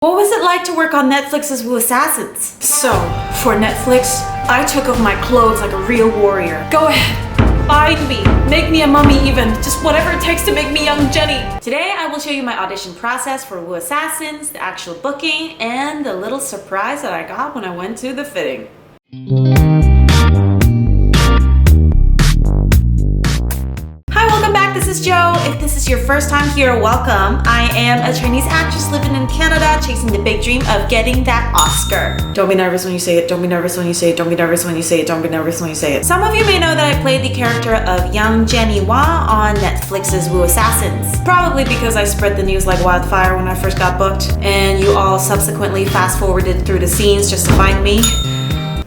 What was it like to work on Netflix's Wu Assassins? So, for Netflix, I took off my clothes like a real warrior. Go ahead, bind me, make me a mummy even, just whatever it takes to make me young Jenny. Today, I will show you my audition process for Wu Assassins, the actual booking, and the little surprise that I got when I went to the fitting. This is Joe. If this is your first time here, welcome. I am a Chinese actress living in Canada, chasing the big dream of getting that Oscar. Don't be nervous when you say it. Don't be nervous when you say it. Don't be nervous when you say it. Don't be nervous when you say it. Some of you may know that I played the character of young Jenny Hua on Netflix's Wu Assassins. Probably because I spread the news like wildfire when I first got booked, and you all subsequently fast-forwarded through the scenes just to find me.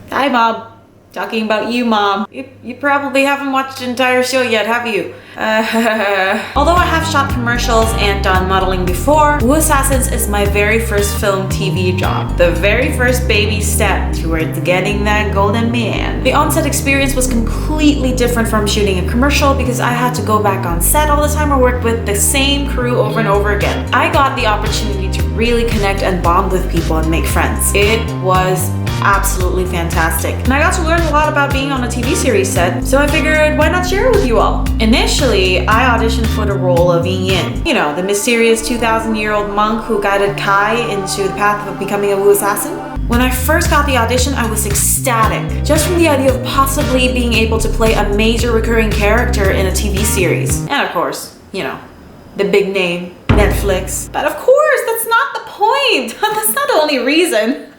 Hi, Mom. Talking about you, Mom. You probably haven't watched the entire show yet, have you? Although I have shot commercials and done modeling before, Wu Assassins is my very first film TV job. The very first baby step towards getting that golden man. The on-set experience was completely different from shooting a commercial because I had to go back on set all the time or work with the same crew over and over again. I got the opportunity to really connect and bond with people and make friends. It was absolutely fantastic. And I got to learn a lot about being on a TV series set, so I figured why not share it with you all? Initially, I auditioned for the role of Yin Yin. You know, the mysterious 2,000-year-old monk who guided Kai into the path of becoming a Wu assassin. When I first got the audition, I was ecstatic, just from the idea of possibly being able to play a major recurring character in a TV series. And of course, you know, the big name, Netflix. But of course, that's not the point. That's not the only reason.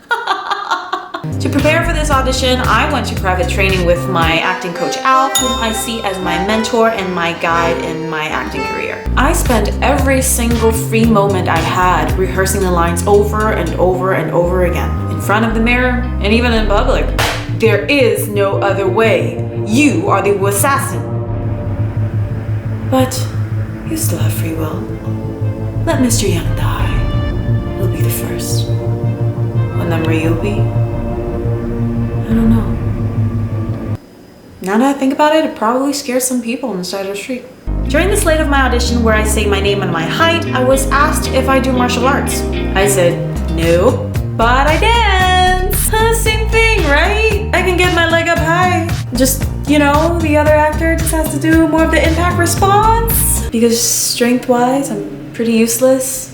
To prepare for this audition, I went to private training with my acting coach Chao, whom I see as my mentor and my guide in my acting career. I spent every single free moment I had rehearsing the lines over and over and over again, in front of the mirror and even in public. There is no other way. You are the Wu assassin. But you still have free will. Let Mr. Young die. He'll be the first. What number you'll be? I don't know. Now that I think about it, it probably scares some people on the side of the street. During the slate of my audition where I say my name and my height, I was asked if I do martial arts. I said, no, but I dance. Same thing, right? I can get my leg up high. Just, you know, the other actor just has to do more of the impact response. Because strength-wise, I'm pretty useless.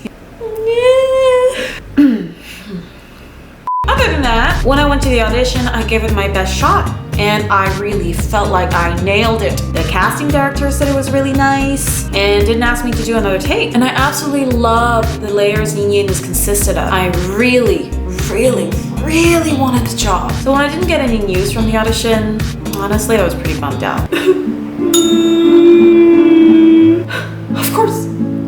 Other than that, when I went to the audition, I gave it my best shot. And I really felt like I nailed it. The casting director said it was really nice and didn't ask me to do another take. And I absolutely loved the layers Yin Yin is consisted of. I really wanted the job. So when I didn't get any news from the audition, honestly, I was pretty bummed out. Of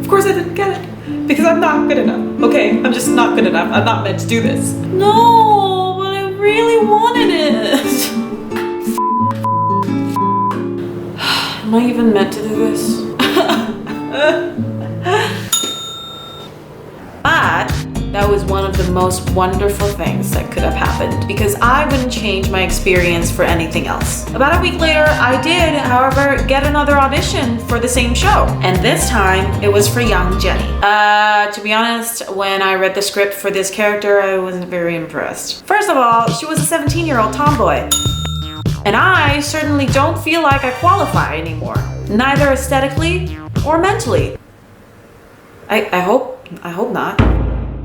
course I didn't get it. Because I'm not good enough. Okay, I'm just not good enough. I'm not meant to do this. No, but I really wanted it. Am I even meant to do this? But that was one of the most wonderful things that could have happened because I wouldn't change my experience for anything else. About a week later, I did, however, get another audition for the same show. And this time, it was for young Jenny. To be honest, when I read the script for this character, I wasn't very impressed. First of all, she was a 17-year-old tomboy. And I certainly don't feel like I qualify anymore. Neither aesthetically or mentally. I hope not.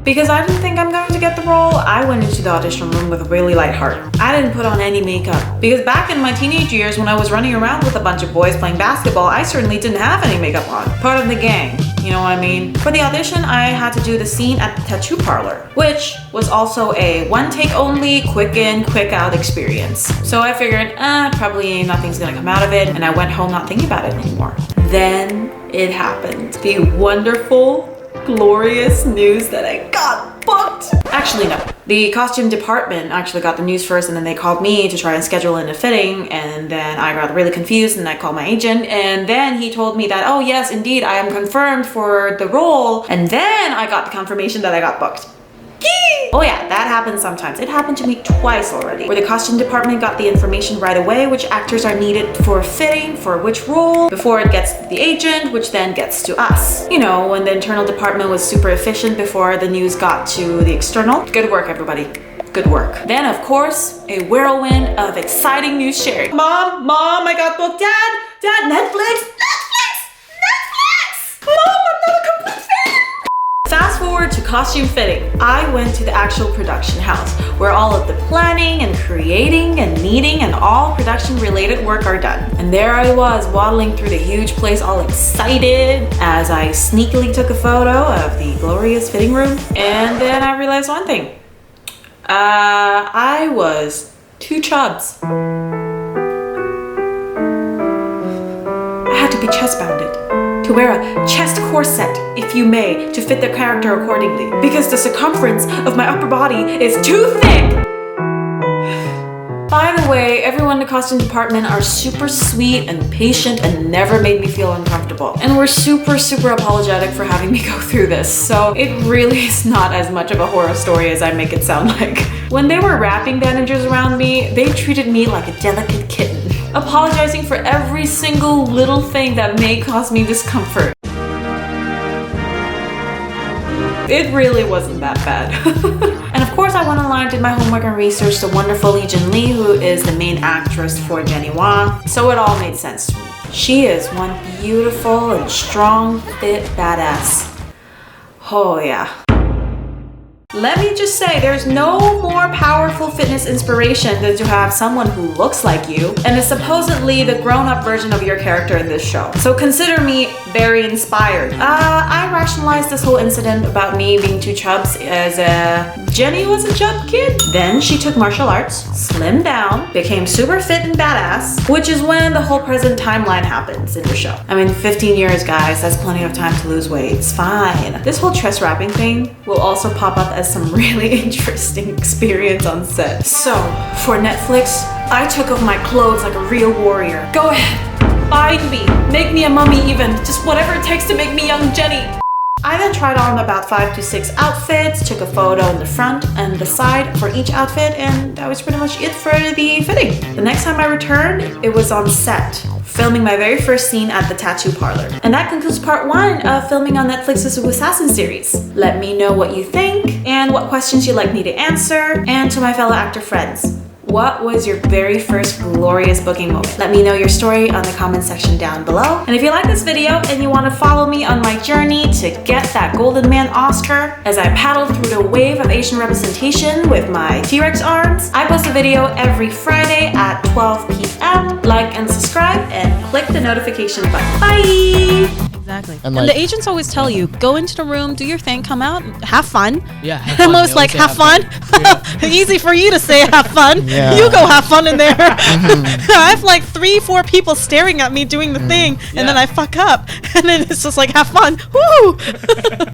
Because I didn't think I'm going to get the role, I went into the audition room with a really light heart. I didn't put on any makeup. Because back in my teenage years when I was running around with a bunch of boys playing basketball, I certainly didn't have any makeup on. Part of the gang, you know what I mean? For the audition, I had to do the scene at the tattoo parlor, which was also a one take only, quick in, quick out experience. So I figured, probably nothing's gonna come out of it, and I went home not thinking about it anymore. Then it happened. The wonderful, glorious news that I got booked. Actually, no. The costume department actually got the news first, and then they called me to try and schedule in a fitting, and then I got really confused and I called my agent, and then he told me that, oh yes, indeed, I am confirmed for the role, and then I got the confirmation that I got booked. Yee! Oh yeah, that happens sometimes. It happened to me twice already, where the costume department got the information right away which actors are needed for fitting for which role before it gets to the agent, which then gets to us. You know, when the internal department was super efficient before the news got to the external. Good work, everybody. Good work. Then, of course, a whirlwind of exciting news sharing. Mom, I got booked. Dad, Netflix. Mom, I'm not a complete fan. Fast forward to costume fitting. I went to the actual production house where all of the planning and creating and needing and all production related work are done. And there I was waddling through the huge place all excited as I sneakily took a photo of the glorious fitting room. And then I realized one thing. I was 2 chubs. I had to be chest bounded, to wear a chest corset, if you may, to fit the character accordingly, because the circumference of my upper body is too thick. By the way, everyone in the costume department are super sweet and patient and never made me feel uncomfortable. And we're super apologetic for having me go through this, so it really is not as much of a horror story as I make it sound like. When they were wrapping bandages around me, they treated me like a delicate kitten, apologizing for every single little thing that may cause me discomfort. It really wasn't that bad. And of course I went online, did my homework and researched the wonderful Lee Jin Lee, who is the main actress for Jenny Wang, so it all made sense to me. She is one beautiful and strong, fit badass. Oh yeah. Let me just say, there's no more powerful fitness inspiration than to have someone who looks like you and is supposedly the grown-up version of your character in this show. So consider me very inspired. I rationalized this whole incident about me being 2 chubs as Jenny was a chub kid. Then she took martial arts, slimmed down, became super fit and badass, which is when the whole present timeline happens in the show. I mean, 15 years, guys, that's plenty of time to lose weight. It's fine. This whole chest wrapping thing will also pop up as some really interesting experience on set. So, for Netflix, I took off my clothes like a real warrior. Go ahead, bind me, make me a mummy even, just whatever it takes to make me young Jenny. I then tried on about 5 to 6 outfits, took a photo in the front and the side for each outfit, and that was pretty much it for the fitting. The next time I returned, it was on set, filming my very first scene at the tattoo parlor. And that concludes part 1 of filming on Netflix's Assassin series. Let me know what you think and what questions you'd like me to answer, and to my fellow actor friends, what was your very first glorious booking moment? Let me know your story on the comment section down below. And if you like this video and you want to follow me on my journey to get that Golden Man Oscar as I paddle through the wave of Asian representation with my T-Rex arms, I post a video every Friday at 12 p.m. Like and subscribe and click the notification button. Bye! Exactly. And the agents always tell you, go into the room, do your thing, come out, have fun. Yeah. I'm always like, have fun? Easy for you to say have fun. Yeah. You go have fun in there. I have like 3-4 people staring at me doing the thing, and then I fuck up. And then it's just like, have fun. Woo!